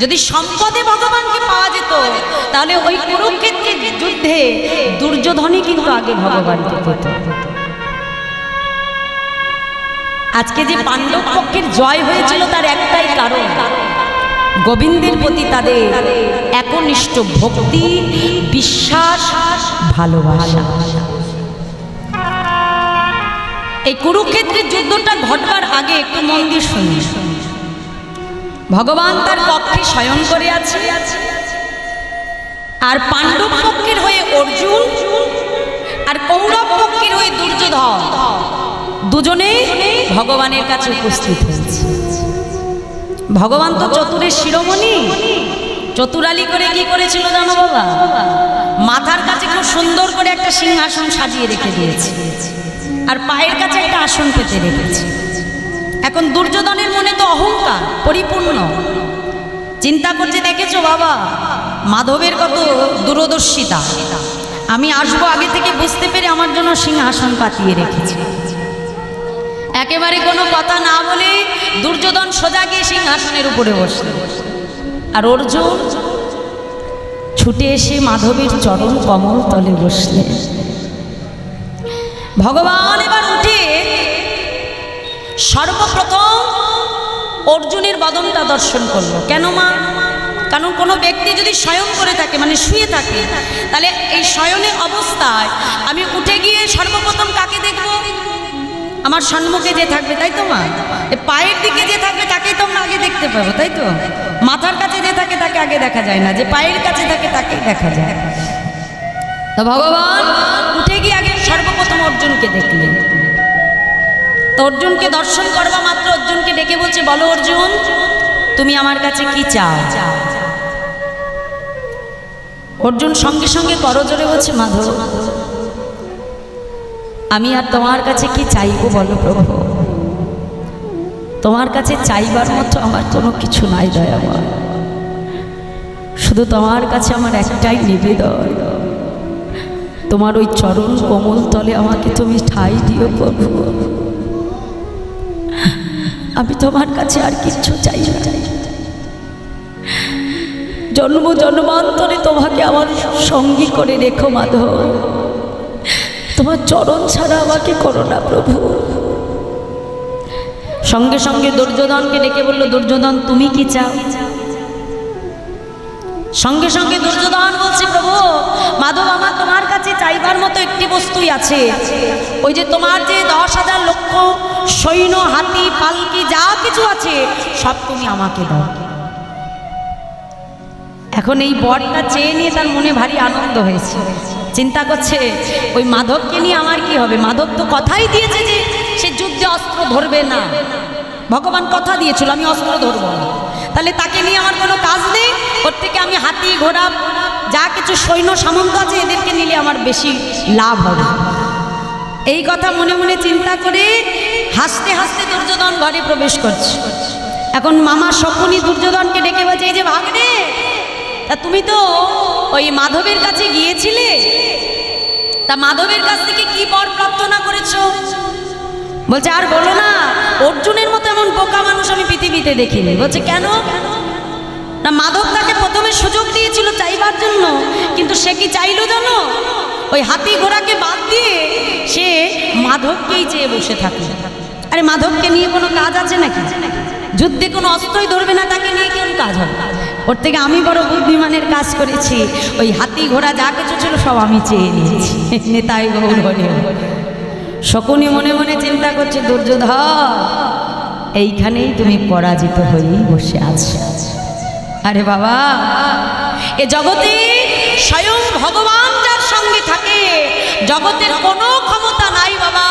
যদি সম্পদে ভগবানকে পাওয়া যেত তাহলে ওই কুরুক্ষেত্রের যুদ্ধে দুর্যোধনই কিন্তু আগে ভগবানকে পেত। আজকে যে পাণ্ডব পক্ষের জয় হয়েছিল তার একটাই কারণ, গোবিন্দের প্রতি তাদের একনিষ্ঠ ভক্তি, বিশ্বাস, ভালোবাসা। এই কুরুক্ষেত্রের যুদ্ধটা ঘটবার আগে একটু মন দিয়ে শুনি। ভগবান তার পক্ষে শয়ন করে আছে, আর পাণ্ডব পক্ষের হয়ে অর্জুন আর কৌরব পক্ষের হয়ে দুর্যোধন দুজনে ভগবানের কাছে উপস্থিত হয়েছে। ভগবান তো চতুরের শিরোমণি, চতুরালি করে কি করেছিল জানো বাবা? মাথার কাছে খুব সুন্দর করে একটা সিংহাসন সাজিয়ে রেখে দিয়েছে, আর পায়ের কাছে একটা আসন পেতে রেখেছে। এখন দুর্যোধনের মনে তো অহংকার পরিপূর্ণ, চিন্তা করছে, দেখেছো বাবা মাধবের কত দূরদর্শিতা, আমি আসবো আগে থেকে বুঝতে পেরে আমার জন্য সিংহাসন পাতিয়ে রেখেছে। একেবারে কোনো কথা না বলে দুর্যোধন সোজা গিয়ে সিংহাসনের উপরে বসল, আর অর্জুন ছুটে এসে মাধবের চরণ কমল তলে বসলেন। ভগবান এবার উঠে সর্বপ্রথম অর্জুনের বদনটা দর্শন করলো। কেন মা? কারণ কোনো ব্যক্তি যদি শয়ন করে থাকে, মানে শুয়ে থাকে, তাহলে এই শয়নের অবস্থায় আমি উঠে গিয়ে সর্বপ্রথম কাকে দেখব? আমার সম্মুখে যে থাকবে, তাই তো মা? পায়ের দিকে যে থাকবে তাকেই তো আমরা আগে দেখতে পাবো, তাই তো? মাথার কাছে যে থাকে তাকে আগে দেখা যায় না, যে পায়ের কাছে থাকে তাকেই দেখা যায়। তো ভগবান উঠে গিয়ে আগে সর্বপ্রথম অর্জুনকে দেখলেন। তো অর্জুনকে দর্শন করবা মাত্র অর্জুনকে ডেকে বলছে, বলো অর্জুন তুমি আমার কাছে কি চাও? অর্জুন সঙ্গে সঙ্গে করজোরে বলছে, মাধব আমি আর তোমার কাছে কি চাইবো বলো প্রভু, তোমার কাছে চাইবার মতো আমার কোনো কিছু নাই দয়াময়, শুধু তোমার কাছে আমার একটাই নিবেদন, তোমার ওই চরণ কোমল তলে আমাকে তুমি ঠাঁই দিও প্রভু, আমি তোমার কাছে আর কিচ্ছু চাই না। জন্ম জন্মান্তরে তোমাকে আমার সঙ্গী করে রেখো মাধব, তোমার চরণ ছাড়া আমাকে করো না প্রভু। সঙ্গে সঙ্গে দুর্যোধনকে ডেকে বলল, দুর্যোধন তুমি কি চাও? সঙ্গে সঙ্গে দুর্যোধন বলছে, প্রভু মাধব আমার তোমার কাছে চাইবার মতো একটি বস্তুই আছে, ওই যে তোমার যে 10,000 লক্ষ সৈন্য, হাতি, পালকি যা কিছু আছে সব তুমি আমাকে দাও। এখন এই বরটা চেয়ে নিয়ে তার মনে ভারী আনন্দ হয়েছে, চিন্তা করছে ওই মাধবকে নিয়ে আমার কি হবে? মাধব তো কথাই দিয়েছে যে সে যুদ্ধে অস্ত্র ধরবে না, ভগবান কথা দিয়েছিল আমি অস্ত্র ধরবো না, তাহলে তাকে নিয়ে আমার কোনো কাজ নেই, ওর থেকে আমি হাতি ঘোড়া যা কিছু সৈন্য সামন্ত আছে এদেরকে নিলে আমার বেশি লাভ হবে। এই কথা মনে মনে চিন্তা করে হাসতে হাসতে দুর্যোধন ঘরে প্রবেশ করছে। এখন মামা শকুনি দুর্যোধনকে ডেকে বলছে, এই যে ভাগ্নে, তা তুমি তো ওই মাধবের কাছে গিয়েছিলে, তা মাধবের কাছ থেকে কি বর প্রার্থনা করেছো? বলছে আর বলো না, অর্জুনের মতো এমন বোকা মানুষ আমি পৃথিবীতে দেখিনি। বলছে কেন? না মাধব তাকে প্রথমে সুযোগ দিয়েছিল চাইবার জন্য, কিন্তু সে কি চাইলো জানো? ওই হাতি ঘোড়াকে বাদ দিয়ে সে মাধবকেই চেয়ে বসে থাকে। আরে মাধবকে নিয়ে কোনো কাজ আছে নাকি? যুদ্ধে কোনো অস্ত্রই ধরবে না, তাকে নিয়ে কেমন কাজ হবে? ওর থেকে আমি বড় বুদ্ধিমানের কাজ করেছি, ওই হাতি ঘোড়া যা কিছু ছিল সব আমি চেয়ে নিয়েছি। নেতাই গৌর হরে। শকুনি মনে মনে চিন্তা করছে, দুর্যোধন এইখানেই তুমি পরাজিত হয়েই বসে আছো। আরে বাবা, এ জগতে স্বয়ং ভগবান যার সঙ্গে থাকে, জগতের কোনো ক্ষমতা নাই বাবা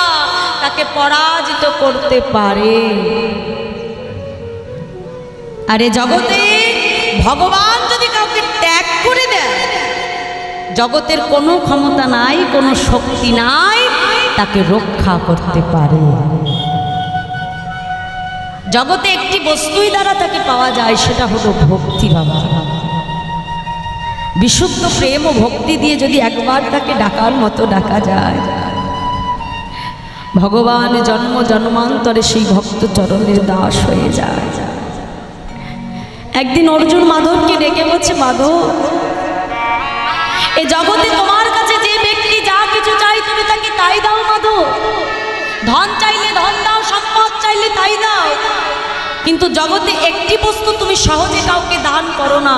তাকে পরাজিত করতে পারে। আরে জগতে ভগবান যদি কাউকে ত্যাগ করে দেয়, জগতের কোনো ক্ষমতা নাই, কোনো শক্তি নাই তাকে রক্ষা করতে পারে। জগতে একটি বস্তুই দ্বারা তাকে পাওয়া যায়, সেটা হলো ভক্তি বাবা। বিশুদ্ধ প্রেম ও ভক্তি দিয়ে যদি একবার তাকে ডাকার মতো ডাকা যায়, ভগবান জন্ম জন্মান্তরে সেই ভক্ত চরণের দাস হয়ে যায়। একদিন অর্জুন মাধবকে ডেকে বলছে, মাধব, এই জগতে তোমার কাছে যে ব্যক্তি যা কিছু চাই তুমি তাকে তাই দাও মাধব। ধন চাইলে ধন দাও, সম্পদ চাইলে তাই দাও, কিন্তু জগতে একটি বস্তু তুমি সহজে কাউকে দান করো না।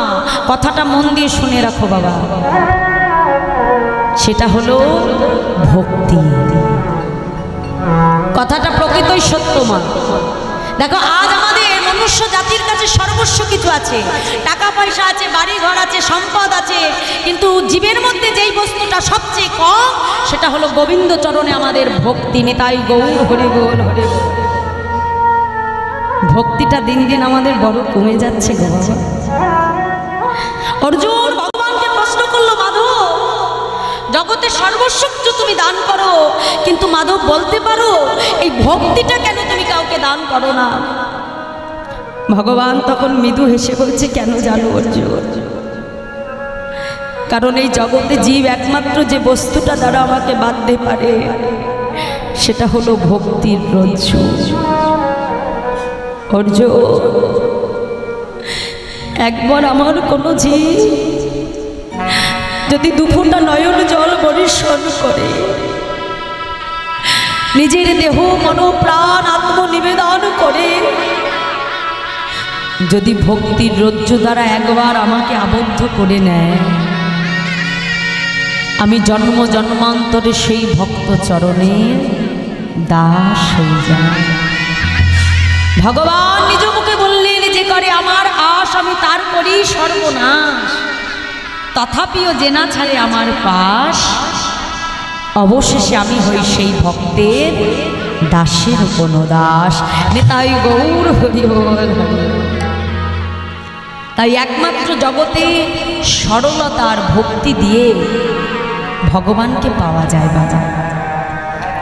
কথাটা মন দিয়ে শুনে রাখো বাবা, সেটা হলো ভক্তি। কথাটা প্রকৃতই সত্য মা। দেখো, আজ আমাদের মনুষ্য জাতির কাছে সর্বস্ব কিছু আছে, টাকা পয়সা আছে, বাড়ি ঘর আছে, সম্পদ আছে, কিন্তু জীবের মধ্যে যেই বস্তুটা সবচেয়ে কম সেটা হলো গোবিন্দ চরণে আমাদের ভক্তি। নিতাই গৌর হরি বল হরি বল। ভক্তিটা দিন দিন আমাদের বড় কমে যাচ্ছে গো বাবা। অর্জুন ভগবানকে প্রশ্ন করলো, মাধব, জগতে সর্বস্ব কিছু তুমি দান করো, কিন্তু মাধব বলতে পারো এই ভক্তিটা কেন তুমি কাউকে দান করো না? ভগবান তখন মৃদু হেসে বলছে, কেন জানো অর্জুন? কারণ এই জগতে জীব একমাত্র যে বস্তুটা দ্বারা আমাকে বাঁধতে পারে সেটা হলো ভক্তির রজ্জু। অর্জুন, একবার আমার কোনো জীব যদি দুফোঁটা নয়ন জল বরিশন করে নিজের দেহ মন প্রাণ আত্ম নিবেদন করে যদি ভক্তির রজ্জু দ্বারা একবার আমাকে আবদ্ধ করে নেয়, আমি জন্ম জন্মান্তরে সেই ভক্ত চরণে দাস হয়ে যাই। ভগবান নিজ মুখে বললেন, যে করে আমার আশ আমি তার করি সর্বনাশ, তথাপিও জেনা ছাড়ে আমার পাশ, অবশেষে আমি হই সেই ভক্তের দাসের কোনো দাস। নিতাই গৌর হরি বল হরি। তাই একমাত্র জগতে সরলতার ভক্তি দিয়ে ভগবানকে পাওয়া যায় বাবা।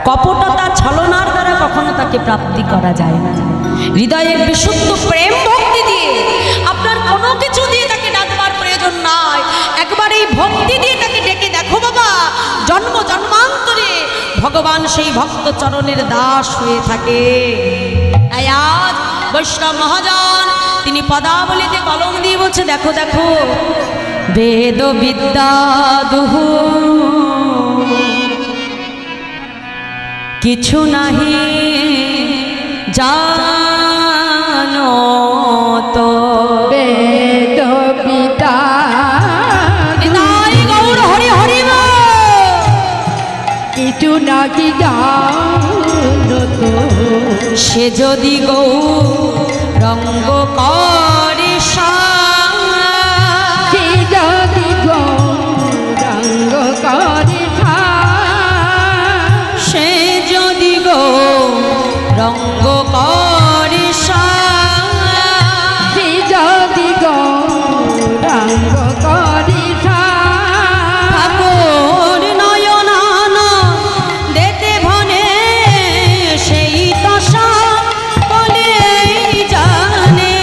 কপটতা ছলনার দ্বারা কখনো তাকে প্রাপ্তি করা যায় না। হৃদয়ের বিশুদ্ধ প্রেম ভক্তি দিয়ে, আপনার কোনো কিছু দিয়ে তাকে ডাকবার প্রয়োজন নাই, একবার এই ভক্তি দিয়ে তাকে ডেকে দেখো বাবা, জন্ম জন্মান্তরে ভগবান সেই ভক্ত চরণের দাস হয়ে থাকে। তাই আজ বৈষ্ণব মহাজন তিনি পদাবলিতে কলম দিয়ে বলছে, দেখো দেখো, বেদ বিদ্যা দুহু কিছু নাহি জানো তো, বেদ বিদ্যা নিতাই গৌর হরি হরি কিছু নাহি জানো তো, সে যদি গৌরঙ্গ করে সে যদি গৌরাঙ্গ করে সে যদি গৌরঙ্গ করে সে যদি গৌরাঙ্গ করে ঠাকুর নয়নান দেতে ভনে সেই দশা বলে জানে।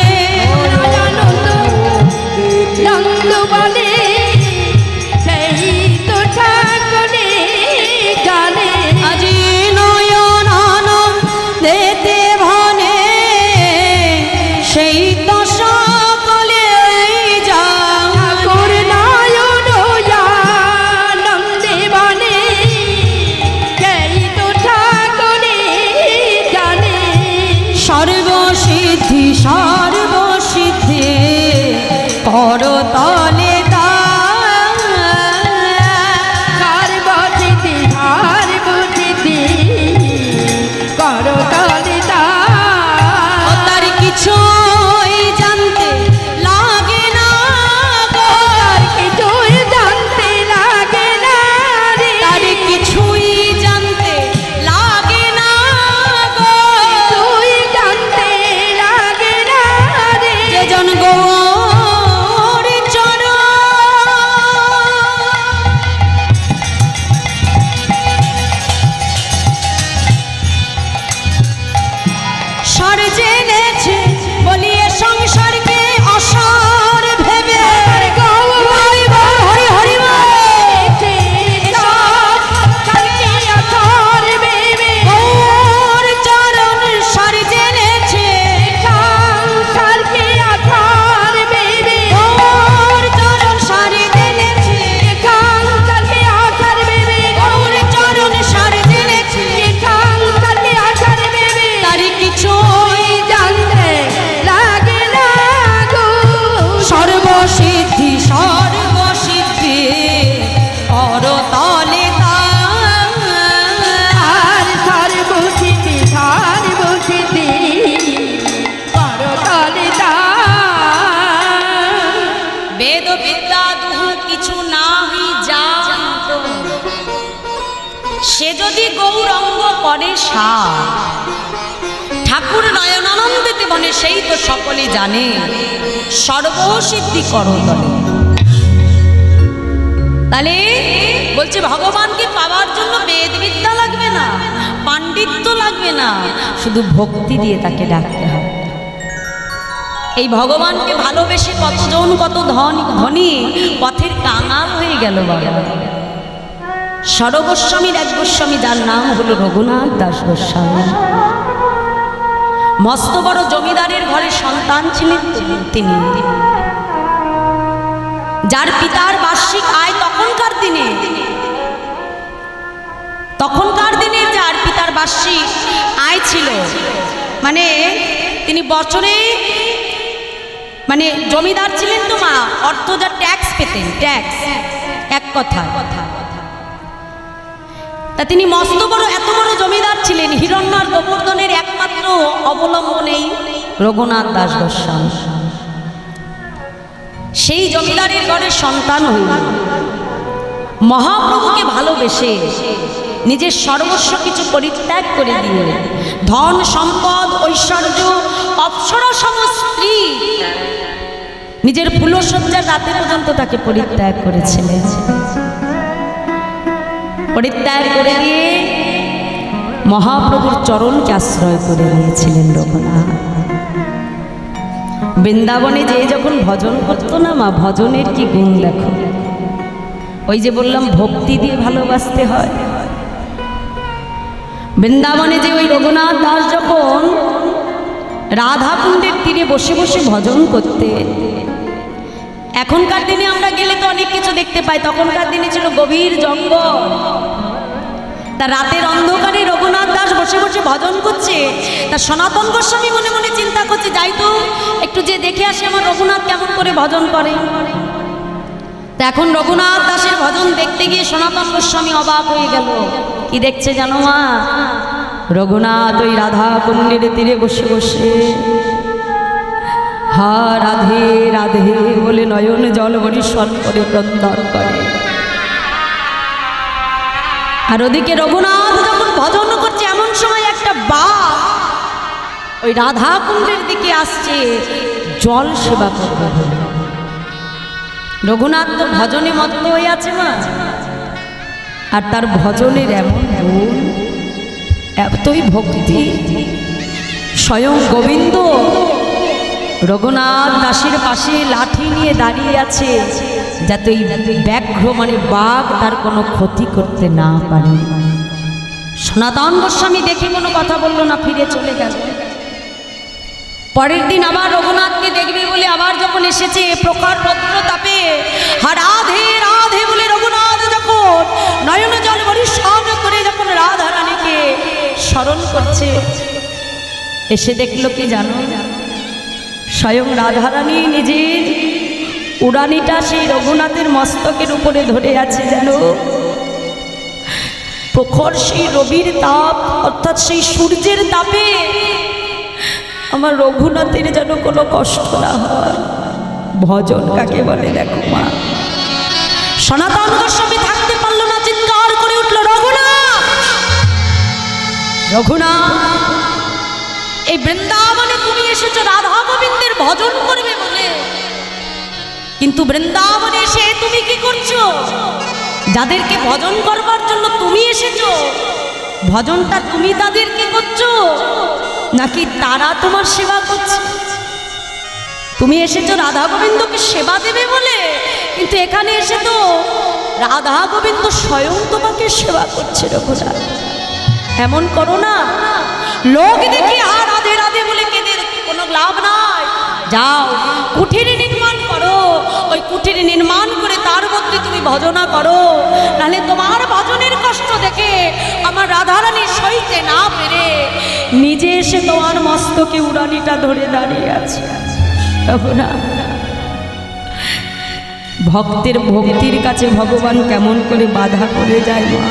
করে সার, ঠাকুর নয়নানন্দেতে বনে সেই তো সকলে জানে, সর্বসিদ্ধি করতলে। তাহলে বলছে ভগবানকে পাওয়ার জন্য বেদ বিদ্যা লাগবে না, পাণ্ডিত্য লাগবে না, শুধু ভক্তি দিয়ে তাকে ডাকতে হবে। এই ভগবানকে ভালোবেসে কতজন কত ধনী পথের কাঙাল হয়ে গেল বাবা। সরগোস্বামীর এক গোস্বামী, যার নাম হলো রঘুনাথ দাস গোস্বামী, মস্ত বড় জমিদারের ঘরে সন্তান ছিলেন তিনি, যার পিতার বার্ষিক আয় তখনকার দিনে যার পিতার বার্ষিক আয় ছিল, মানে তিনি বছরে, মানে জমিদার ছিলেন তো মা, অর্থ যা ট্যাক্স পেতেন, ট্যাক্স এক কথা। তা তিনি মস্ত বড় এত বড় জমিদার ছিলেন, হিরণ্য আর গোবর্ধনের একমাত্র অবলম্বনেই রঘুনাথ দাস গোস্বামী। সেই জমিদারের ঘরে সন্তান হইল, মহাপ্রভুকে ভালোবেসে নিজের সর্বস্ব কিছু পরিত্যাগ করে দিয়ে, ধন সম্পদ ঐশ্বর্য অপ্সরা সম স্ত্রী, নিজের ফুলসজ্জার রাতে পর্যন্ত তাকে পরিত্যাগ করেছিলেন। পরিত্যাগ করে দিয়ে মহাপ্রভুর চরণকে আশ্রয় করে নিয়েছিলেন রঘুনাথ। বৃন্দাবনে যে যখন ভজন করতো না মা, ভজনের কি গুণ দেখো। ওই যে বললাম ভক্তি দিয়ে ভালোবাসতে হয়। বৃন্দাবনে যে ওই রঘুনাথ দাস যখন রাধাকুণ্ডের তীরে বসে বসে ভজন করতে, এখনকার দিনে আমরা গেলে তো অনেক কিছু দেখতে পাই, তখনকার দিনে ছিল গভীর জঙ্গল। তা রাতের অন্ধকারে রঘুনাথ দাস বসে বসে ভজন করছে, তা সনাতন গোস্বামী মনে মনে চিন্তা করছে, যাই তো একটু যে দেখে আসে আমার রঘুনাথ কেমন করে ভজন করে। তা এখন রঘুনাথ দাসের ভজন দেখতে গিয়ে সনাতন গোস্বামী অবাক হয়ে গেল। কি দেখছে জানো মা? রঘুনাথ ওই রাধা কুণ্ডের তীরে বসে বসে হা রাধে রাধে বলে নয়ন জল বরিশন করে ক্রন্দন করে। আর ওদিকে রঘুনাথ যখন ভজন করছে, এমন সময় একটা বাঘ ওই রাধা কুণ্ডের দিকে আসছে জল সেবা করবে বলে। রঘুনাথ তো ভজনে মত্ত হয়ে আছে মা, আর তার ভজনের এমন গুণ, এতই ভক্তি, স্বয়ং গোবিন্দ রঘুনাথ দাসের পাশে লাঠি নিয়ে দাঁড়িয়ে আছে, যাতে ওই ব্যাঘ্র মানে বাঘ তার কোনো ক্ষতি করতে না পারে। সনাতন গোস্বামী দেখে কোনো কথা বলল না, ফিরে চলে গেল। পরের দিন আবার রঘুনাথকে দেখবে বলে আবার যখন এসেছে, প্রখর রৌদ্র তাপে রাধে রাধে বলে রঘুনাথ যখন নয়ন জল বরিশন করে যখন রাধা রানীকে স্মরণ করছে, এসে দেখলো কি জানো? স্বয়ং রাধারানী নিজের উড়ানিটা সেই রঘুনাথের মস্তকের উপরে ধরে আছে। যেন প্রখর সেই রবির তাপ, অর্থাৎ সেই সূর্যের তাপে আমার রঘুনাথের যেন কোনো কষ্ট না হয়। ভজন কাকে বলে দেখো মা। সনাতন গোস্বামী থাকতে পারলো না, চিৎকার করে উঠল, রঘুনাথ রঘুনাথ, এই বৃন্দাবনে তুমি এসেছো রাধা গোবিন্দের ভজন করবে বলে, কিন্তু বৃন্দাবনে এসে তুমি কি করছো? যাদেরকে ভজন করবার জন্য তুমি এসেছো, ভজনটা তুমি তাদেরকে করছো নাকি তারা তোমার সেবা করছে? তুমি এসেছো রাধা গোবিন্দকে সেবা দেবে বলে, কিন্তু এখানে এসে তো রাধা গোবিন্দ স্বয়ং তোমাকে সেবা করছে। রঘুনাথ, এমন করো না। লোক দেখি আর রাধে রাধে বলে কেঁদে কোনো লাভ নাই। যাও কুঠির নির্মাণ করো, ওই কুঠির নির্মাণ করে তার মধ্যে তুমি ভজনা করো, নাহলে তোমার ভজনের কষ্ট দেখে আমার রাধারানী সইতে না পেরে নিজে এসে তোমার মস্তকে উড়ানিটা ধরে দাঁড়িয়ে আছে। ভক্তের ভক্তির কাছে ভগবান কেমন করে বাধা করে যায় মা।